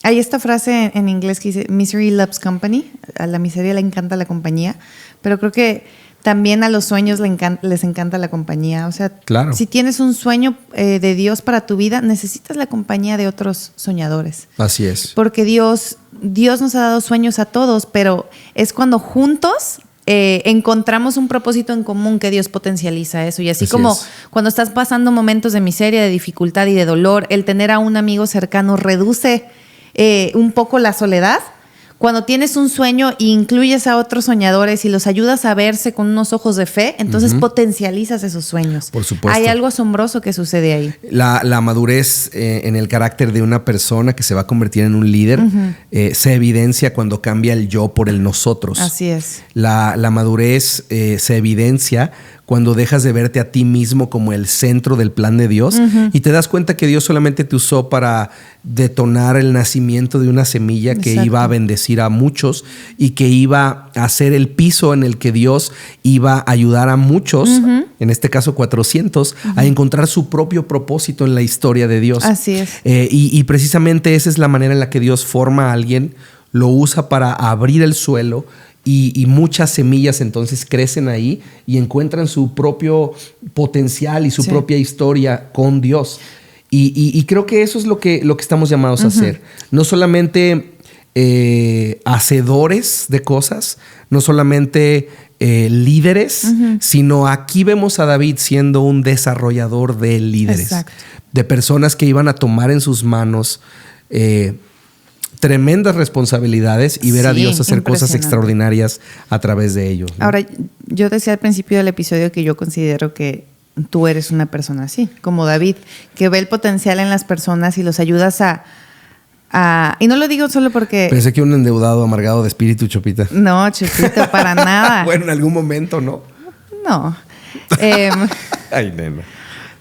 hay esta frase en inglés que dice misery loves company. A la miseria le encanta la compañía, pero creo que también a los sueños les encanta la compañía. O sea, si tienes un sueño de Dios para tu vida, necesitas la compañía de otros soñadores. Así es. Porque Dios nos ha dado sueños a todos, pero es cuando juntos encontramos un propósito en común que Dios potencializa eso. Y así como es. cuando estás pasando momentos de miseria, de dificultad y de dolor, el tener a un amigo cercano reduce un poco la soledad. Cuando tienes un sueño e incluyes a otros soñadores y los ayudas a verse con unos ojos de fe, entonces potencializas esos sueños. Por supuesto. Hay algo asombroso que sucede ahí. La madurez en el carácter de una persona que se va a convertir en un líder se evidencia cuando cambia el yo por el nosotros. Así es. La madurez se evidencia cuando dejas de verte a ti mismo como el centro del plan de Dios y te das cuenta que Dios solamente te usó para detonar el nacimiento de una semilla que iba a bendecir a muchos y que iba a ser el piso en el que Dios iba a ayudar a muchos, en este caso 400, a encontrar su propio propósito en la historia de Dios. Así es. Y precisamente esa es la manera en la que Dios forma a alguien, lo usa para abrir el suelo. Y muchas semillas entonces crecen ahí y encuentran su propio potencial y su propia historia con Dios. Y creo que eso es lo que estamos llamados a hacer. No solamente hacedores de cosas, no solamente líderes, sino aquí vemos a David siendo un desarrollador de líderes. Exacto. De personas que iban a tomar en sus manos tremendas responsabilidades y ver a Dios hacer cosas extraordinarias a través de ellos, ¿no? Ahora, yo decía al principio del episodio que yo considero que tú eres una persona así, como David, que ve el potencial en las personas y los ayudas y no lo digo solo porque... Pensé que un endeudado amargado de espíritu, Chopita. No, Chopita, para nada. Bueno, en algún momento, ¿no? No. Ay, nena.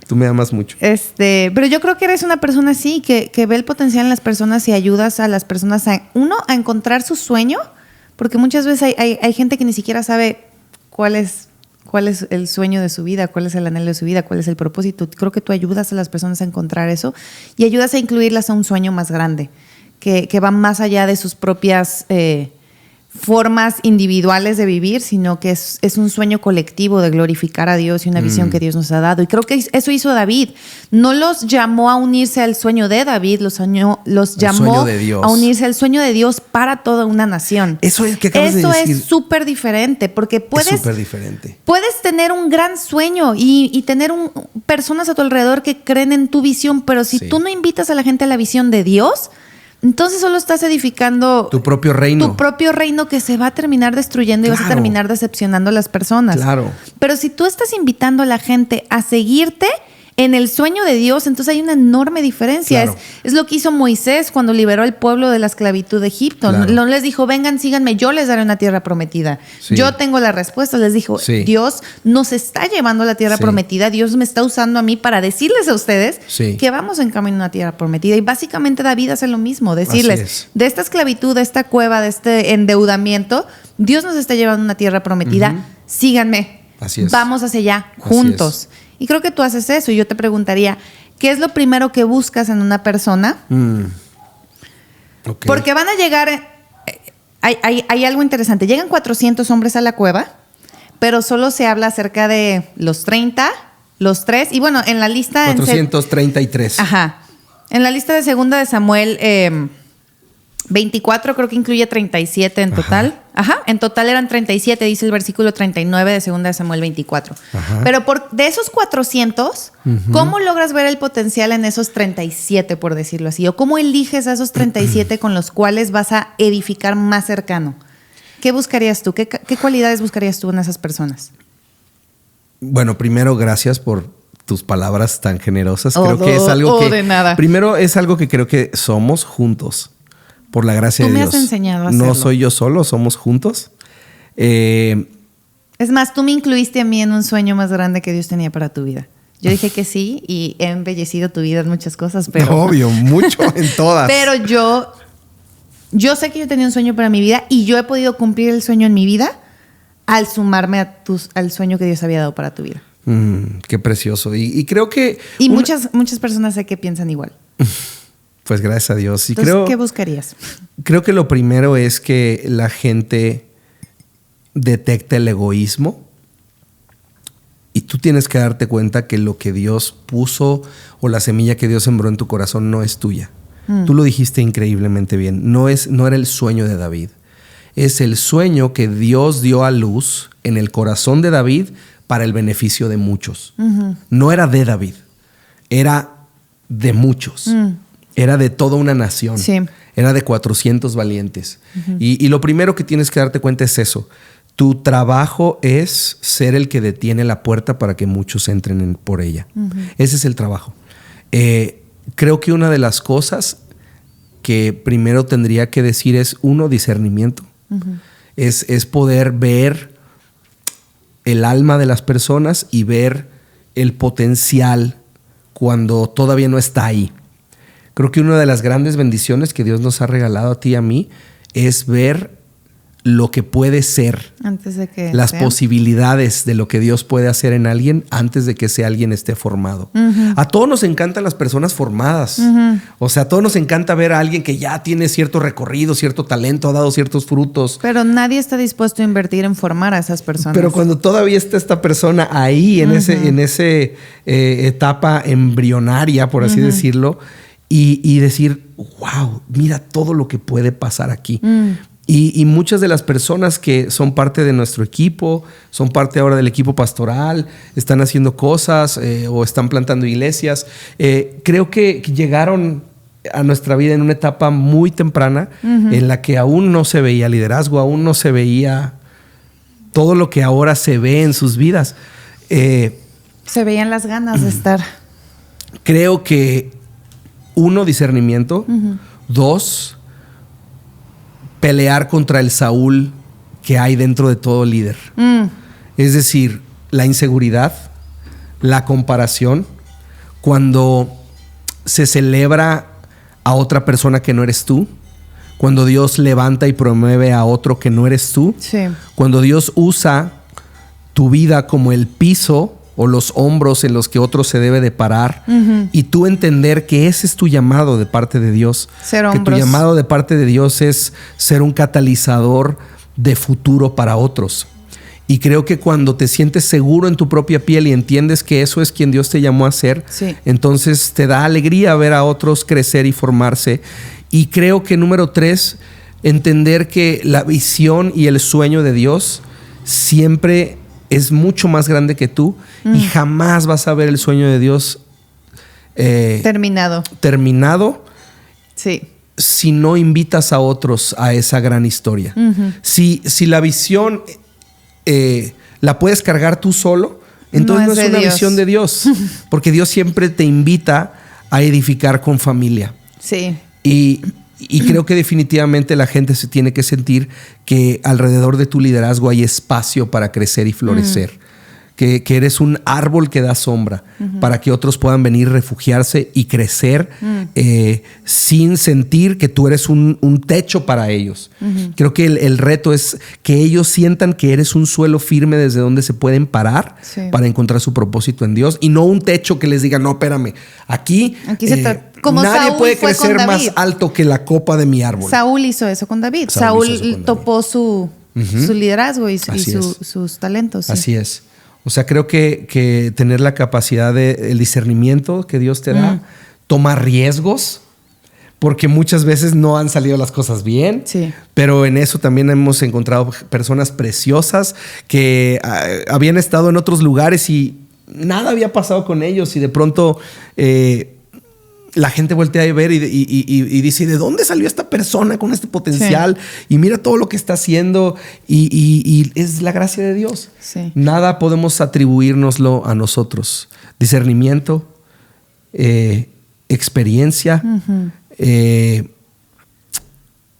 Tú me amas mucho. Pero yo creo que eres una persona así, que ve el potencial en las personas y ayudas a las personas a encontrar su sueño, porque muchas veces hay gente que ni siquiera sabe cuál es el sueño de su vida, cuál es el anhelo de su vida, cuál es el propósito. Creo que tú ayudas a las personas a encontrar eso y ayudas a incluirlas a un sueño más grande, que va más allá de sus propias formas individuales de vivir, sino que es un sueño colectivo de glorificar a Dios y una visión que Dios nos ha dado. Y creo que eso hizo David. No los llamó a unirse al sueño de David, los llamó a unirse al sueño de Dios para toda una nación. Eso es que acabas de decir. Eso es súper diferente, porque puedes tener un gran sueño y tener personas a tu alrededor que creen en tu visión, pero si tú no invitas a la gente a la visión de Dios, entonces solo estás edificando tu propio reino. Tu propio reino que se va a terminar destruyendo y vas a terminar decepcionando a las personas. Claro. Pero si tú estás invitando a la gente a seguirte en el sueño de Dios, entonces hay una enorme diferencia. Claro. Es lo que hizo Moisés cuando liberó al pueblo de la esclavitud de Egipto. Claro. No les dijo, vengan, síganme, yo les daré una tierra prometida. Sí. Yo tengo la respuesta. Les dijo, Dios nos está llevando a la tierra prometida. Dios me está usando a mí para decirles a ustedes que vamos en camino a una tierra prometida. Y básicamente David hace lo mismo, decirles, de esta esclavitud, de esta cueva, de este endeudamiento, Dios nos está llevando a una tierra prometida. Síganme. Así es. Vamos hacia allá, juntos. Y creo que tú haces eso. Y yo te preguntaría, ¿qué es lo primero que buscas en una persona? Okay. Porque van a llegar... Hay algo interesante. Llegan 400 hombres a la cueva, pero solo se habla acerca de los 30, los 3. Y bueno, en la lista... 433. Ajá. En la lista de segunda de Samuel... 24 creo que incluye 37 en total. Ajá, en total eran 37, dice el versículo 39 de 2 de Samuel 24. Ajá. Pero de esos 400, ¿cómo logras ver el potencial en esos 37, por decirlo así? ¿O cómo eliges a esos 37 con los cuales vas a edificar más cercano? ¿Qué buscarías tú? ¿Qué cualidades buscarías tú en esas personas? Bueno, primero, gracias por tus palabras tan generosas. Creo que es algo que... de nada. Primero, es algo que creo que somos juntos. Por la gracia de Dios. Tú me has enseñado a hacerlo. No soy yo solo, somos juntos. Es más, tú me incluiste a mí en un sueño más grande que Dios tenía para tu vida. Yo dije que sí y he embellecido tu vida en muchas cosas, pero... Obvio, mucho en todas. Pero yo sé que yo tenía un sueño para mi vida y yo he podido cumplir el sueño en mi vida al sumarme al sueño que Dios había dado para tu vida. Qué precioso. Y creo que... Y muchas personas sé que piensan igual. Pues gracias a Dios. Y entonces, ¿qué buscarías? Creo que lo primero es que la gente detecte el egoísmo y tú tienes que darte cuenta que lo que Dios puso o la semilla que Dios sembró en tu corazón no es tuya. Tú lo dijiste increíblemente bien. No era el sueño de David. es el sueño que Dios dio a luz en el corazón de David para el beneficio de muchos. No era de David, era de muchos. Era de toda una nación. Sí. Era de 400 valientes. Y lo primero que tienes que darte cuenta es eso. Tu trabajo es ser el que detiene la puerta para que muchos entren por ella. Ese es el trabajo. Creo que una de las cosas que primero tendría que decir es, uno, discernimiento. Es poder ver el alma de las personas y ver el potencial cuando todavía no está ahí. Creo que una de las grandes bendiciones que Dios nos ha regalado a ti y a mí es ver lo que puede ser, antes de que las sea. Posibilidades de lo que Dios puede hacer en alguien antes de que ese alguien esté formado. A todos nos encantan las personas formadas. O sea, a todos nos encanta ver a alguien que ya tiene cierto recorrido, cierto talento, ha dado ciertos frutos. Pero nadie está dispuesto a invertir en formar a esas personas. Pero cuando todavía está esta persona ahí, en ese etapa embrionaria, por así decirlo, y decir, wow, mira todo lo que puede pasar aquí. Y muchas de las personas que son parte de nuestro equipo, son parte ahora del equipo pastoral, están haciendo cosas o están plantando iglesias. Creo que llegaron a nuestra vida en una etapa muy temprana en la que aún no se veía liderazgo, aún no se veía todo lo que ahora se ve en sus vidas. Se veían las ganas de estar. Creo que, uno, discernimiento. Dos, pelear contra el Saúl que hay dentro de todo líder. Es decir, la inseguridad, la comparación, cuando se celebra a otra persona que no eres tú, cuando Dios levanta y promueve a otro que no eres tú, cuando Dios usa tu vida como el piso o los hombros en los que otro se debe de parar, y tú entender que ese es tu llamado de parte de Dios. Ser que hombros. tu llamado de parte de Dios es ser un catalizador de futuro para otros. Y creo que cuando te sientes seguro en tu propia piel y entiendes que eso es quien Dios te llamó a ser, entonces te da alegría ver a otros crecer y formarse. Y creo que número 3, entender que la visión y el sueño de Dios siempre es mucho más grande que tú y jamás vas a ver el sueño de Dios terminado si no invitas a otros a esa gran historia. Si la visión la puedes cargar tú solo, entonces no es una visión de Dios, porque Dios siempre te invita a edificar con familia. Y creo que definitivamente la gente se tiene que sentir que alrededor de tu liderazgo hay espacio para crecer y florecer. Que eres un árbol que da sombra para que otros puedan venir, refugiarse y crecer sin sentir que tú eres un techo para ellos. Creo que el reto es que ellos sientan que eres un suelo firme desde donde se pueden parar para encontrar su propósito en Dios, y no un techo que les diga, no, espérame, aquí como nadie Saúl puede fue crecer con más David. alto que la copa de mi árbol. Saúl hizo eso con David. Saúl topó su liderazgo y sus talentos. Así es. O sea, creo que tener la capacidad el discernimiento que Dios te da, tomar riesgos, porque muchas veces no han salido las cosas bien, pero en eso también hemos encontrado personas preciosas que habían estado en otros lugares y nada había pasado con ellos, y de pronto la gente voltea a ver y dice, ¿de dónde salió esta persona con este potencial? Y mira todo lo que está haciendo, y es la gracia de Dios. Nada podemos atribuírnoslo a nosotros. Discernimiento, experiencia,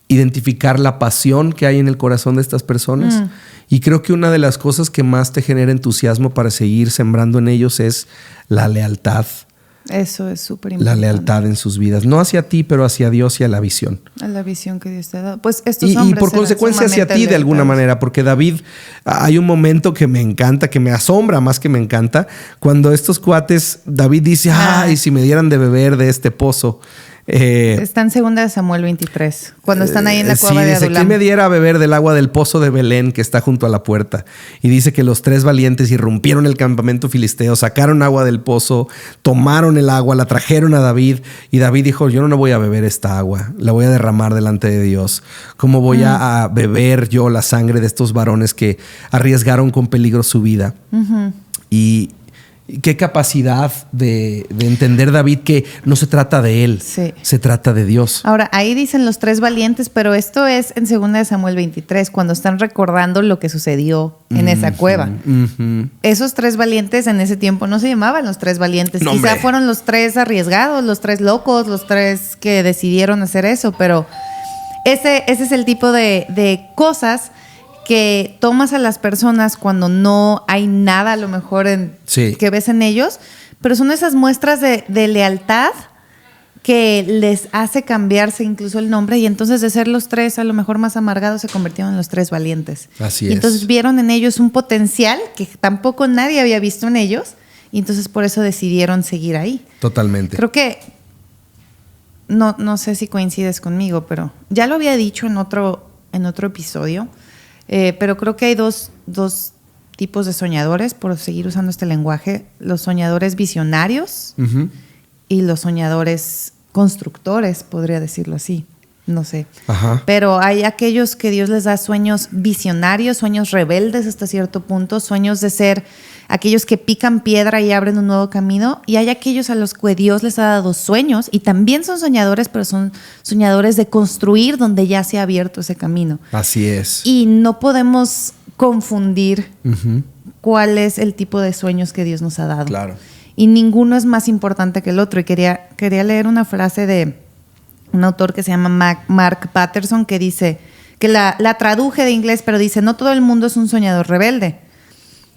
identificar la pasión que hay en el corazón de estas personas. Y creo que una de las cosas que más te genera entusiasmo para seguir sembrando en ellos es la lealtad. Eso es súper importante. La lealtad en sus vidas. No hacia ti, pero hacia Dios y a la visión. A la visión que Dios te ha dado. Pues estos hombres y por consecuencia hacia ti de alguna manera. Porque David, hay un momento que me encanta, que me asombra más que me encanta. Cuando estos cuates, David dice, ay, si me dieran de beber de este pozo. Está en 2 Samuel 23, cuando están ahí en la cueva de dice, Adulam. ¿quién me diera a beber del agua del pozo de Belén que está junto a la puerta? Y dice que los 3 valientes irrumpieron el campamento filisteo, sacaron agua del pozo, tomaron el agua, la trajeron a David. Y David dijo, yo no voy a beber esta agua, la voy a derramar delante de Dios. ¿Cómo voy a beber yo la sangre de estos varones que arriesgaron con peligro su vida? Y qué capacidad de entender David que no se trata de él, se trata de Dios. Ahora, ahí dicen los 3 valientes, pero esto es en 2 Samuel 23, cuando están recordando lo que sucedió en esa cueva. Esos 3 valientes en ese tiempo no se llamaban los 3 valientes. No, quizá hombre. fueron los 3 arriesgados, los 3 locos, los 3 que decidieron hacer eso, pero ese es el tipo de cosas que tomas a las personas cuando no hay nada a lo mejor que ves en ellos, pero son esas muestras de lealtad que les hace cambiarse incluso el nombre, y entonces de ser los 3 a lo mejor más amargados se convirtieron en los 3 valientes. Así y entonces es. vieron en ellos un potencial que tampoco nadie había visto en ellos, y entonces por eso decidieron seguir ahí. Totalmente. Creo que no sé si coincides conmigo, pero ya lo había dicho en otro episodio. Pero creo que hay dos tipos de soñadores, por seguir usando este lenguaje: los soñadores visionarios y los soñadores constructores, podría decirlo así. No sé. Pero hay aquellos que Dios les da sueños visionarios, sueños rebeldes hasta cierto punto, sueños de ser aquellos que pican piedra y abren un nuevo camino, y hay aquellos a los que Dios les ha dado sueños y también son soñadores, pero son soñadores de construir donde ya se ha abierto ese camino. Así es. Y no podemos confundir cuál es el tipo de sueños que Dios nos ha dado. Claro. Y ninguno es más importante que el otro. Y quería leer una frase de un autor que se llama Mark Patterson, que dice, que la traduje de inglés, pero dice: no todo el mundo es un soñador rebelde,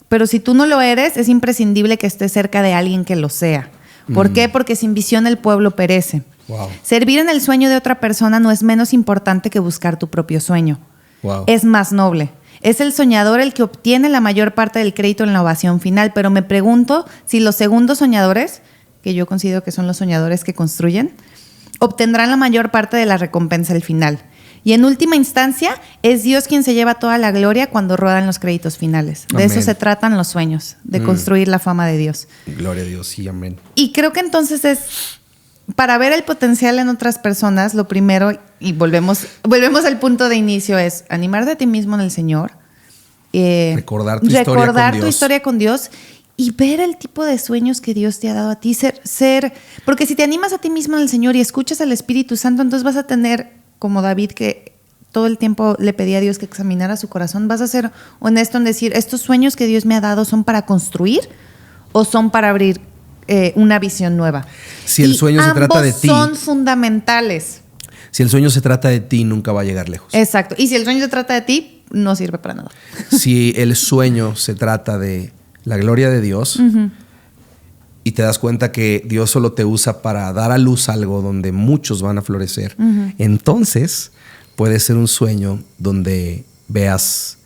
pero si tú no lo eres, es imprescindible que estés cerca de alguien que lo sea. ¿Por qué? Porque sin visión el pueblo perece. Wow. Servir en el sueño de otra persona no es menos importante que buscar tu propio sueño. Wow. Es más noble. Es el soñador el que obtiene la mayor parte del crédito en la ovación final, pero me pregunto si los segundos soñadores, que yo considero que son los soñadores que construyen, obtendrán la mayor parte de la recompensa al final. Y en última instancia, es Dios quien se lleva toda la gloria cuando ruedan los créditos finales. De Amén. Eso se tratan los sueños, de construir la fama de Dios. Gloria a Dios, sí, amén. Y creo que entonces para ver el potencial en otras personas, lo primero, y volvemos al punto de inicio, es animarte a ti mismo en el Señor. Recordar tu historia con Dios. Y ver el tipo de sueños que Dios te ha dado a ti. Porque si te animas a ti mismo en el Señor y escuchas al Espíritu Santo, entonces vas a tener, como David, que todo el tiempo le pedía a Dios que examinara su corazón, vas a ser honesto en decir: ¿estos sueños que Dios me ha dado son para construir o son para abrir una visión nueva? Si el sueño se trata de ti, son fundamentales. Si el sueño se trata de ti, nunca va a llegar lejos. Exacto. Y si el sueño se trata de ti, no sirve para nada. Si el sueño se trata de la gloria de Dios, y te das cuenta que Dios solo te usa para dar a luz algo donde muchos van a florecer, entonces puede ser un sueño donde veas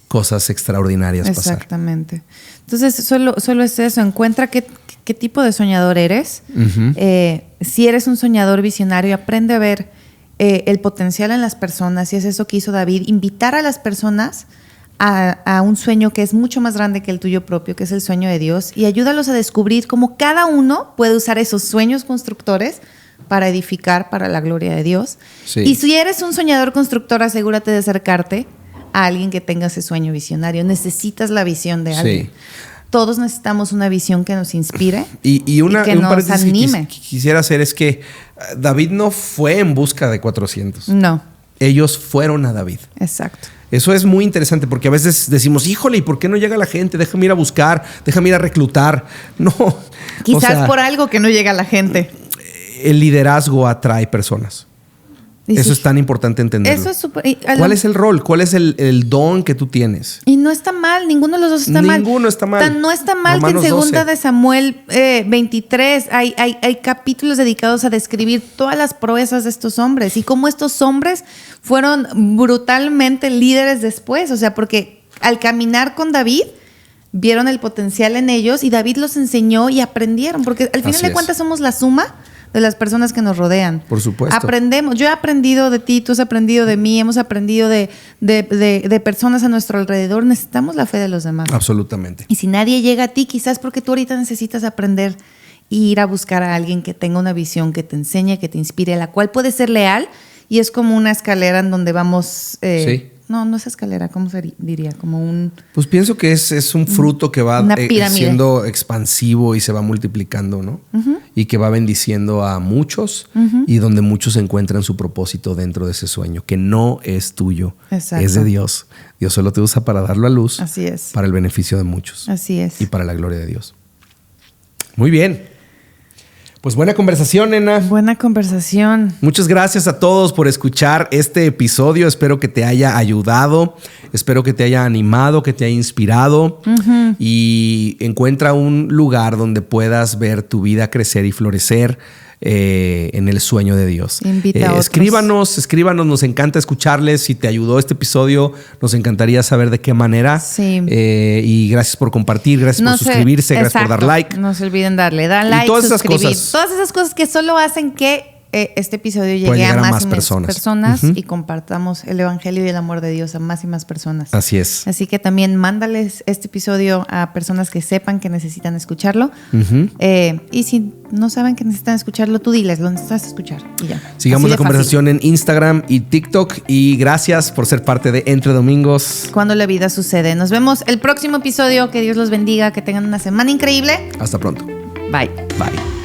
cosas extraordinarias pasar. Exactamente. Entonces, solo es eso. Encuentra qué tipo de soñador eres. Si eres un soñador visionario, aprende a ver el potencial en las personas. Y es eso que hizo David: invitar a las personas a un sueño que es mucho más grande que el tuyo propio, que es el sueño de Dios, y ayúdalos a descubrir cómo cada uno puede usar esos sueños constructores para edificar para la gloria de Dios. Sí. Y si eres un soñador constructor, asegúrate de acercarte a alguien que tenga ese sueño visionario. Necesitas la visión de alguien. Sí. Todos necesitamos una visión que nos inspire y que nos anime. Que quisiera hacer es que David no fue en busca de 400. No. Ellos fueron a David. Exacto. Eso es muy interesante porque a veces decimos: híjole, ¿y por qué no llega la gente? Déjame ir a buscar, déjame ir a reclutar. No. Quizás por algo que no llega la gente. El liderazgo atrae personas. Eso es tan importante entenderlo. Eso es súper. ¿Cuál es el rol? ¿Cuál es el don que tú tienes? Y no está mal, ninguno de los dos está mal. Ninguno está mal. No está mal Romanos que en 2 de Samuel 23 hay capítulos dedicados a describir todas las proezas de estos hombres y cómo estos hombres fueron brutalmente líderes después. O sea, porque al caminar con David, vieron el potencial en ellos y David los enseñó y aprendieron. Porque al final de cuentas somos la suma de las personas que nos rodean. Por supuesto. Aprendemos. Yo he aprendido de ti, tú has aprendido de mí, hemos aprendido de personas a nuestro alrededor. Necesitamos la fe de los demás. Absolutamente. Y si nadie llega a ti, quizás porque tú ahorita necesitas aprender e ir a buscar a alguien que tenga una visión, que te enseñe, que te inspire, a la cual puedes ser leal, y es como una escalera en donde vamos... Sí. No es escalera, ¿cómo se diría? Como un... Pues pienso que es un fruto que va siendo expansivo y se va multiplicando, ¿no? Y que va bendiciendo a muchos y donde muchos encuentran su propósito dentro de ese sueño, que no es tuyo, Exacto. es de Dios. Dios solo te usa para darlo a luz. Así es. Para el beneficio de muchos. Así es. Y para la gloria de Dios. Muy bien. Pues buena conversación, nena. Buena conversación. Muchas gracias a todos por escuchar este episodio. Espero que te haya ayudado. Espero que te haya animado, que te haya inspirado. Y encuentra un lugar donde puedas ver tu vida crecer y florecer en el sueño de Dios. Invita a otros. Escríbanos. Nos encanta escucharles. Si te ayudó este episodio, nos encantaría saber de qué manera. Sí. Y gracias por compartir, gracias por suscribirse, gracias por dar like. No se olviden darle like, todas suscribir. esas cosas. Todas esas cosas que solo hacen que este episodio llegue a más y más personas y compartamos el evangelio y el amor de Dios a más y más personas. Así es. Así que también mándales este episodio a personas que sepan que necesitan escucharlo. Y si no saben que necesitan escucharlo, tú diles, lo necesitas escuchar y ya. Sigamos la conversación en Instagram y TikTok, y gracias por ser parte de Entre Domingos. Cuando la vida sucede. Nos vemos el próximo episodio. Que Dios los bendiga, que tengan una semana increíble. Hasta pronto. Bye. Bye.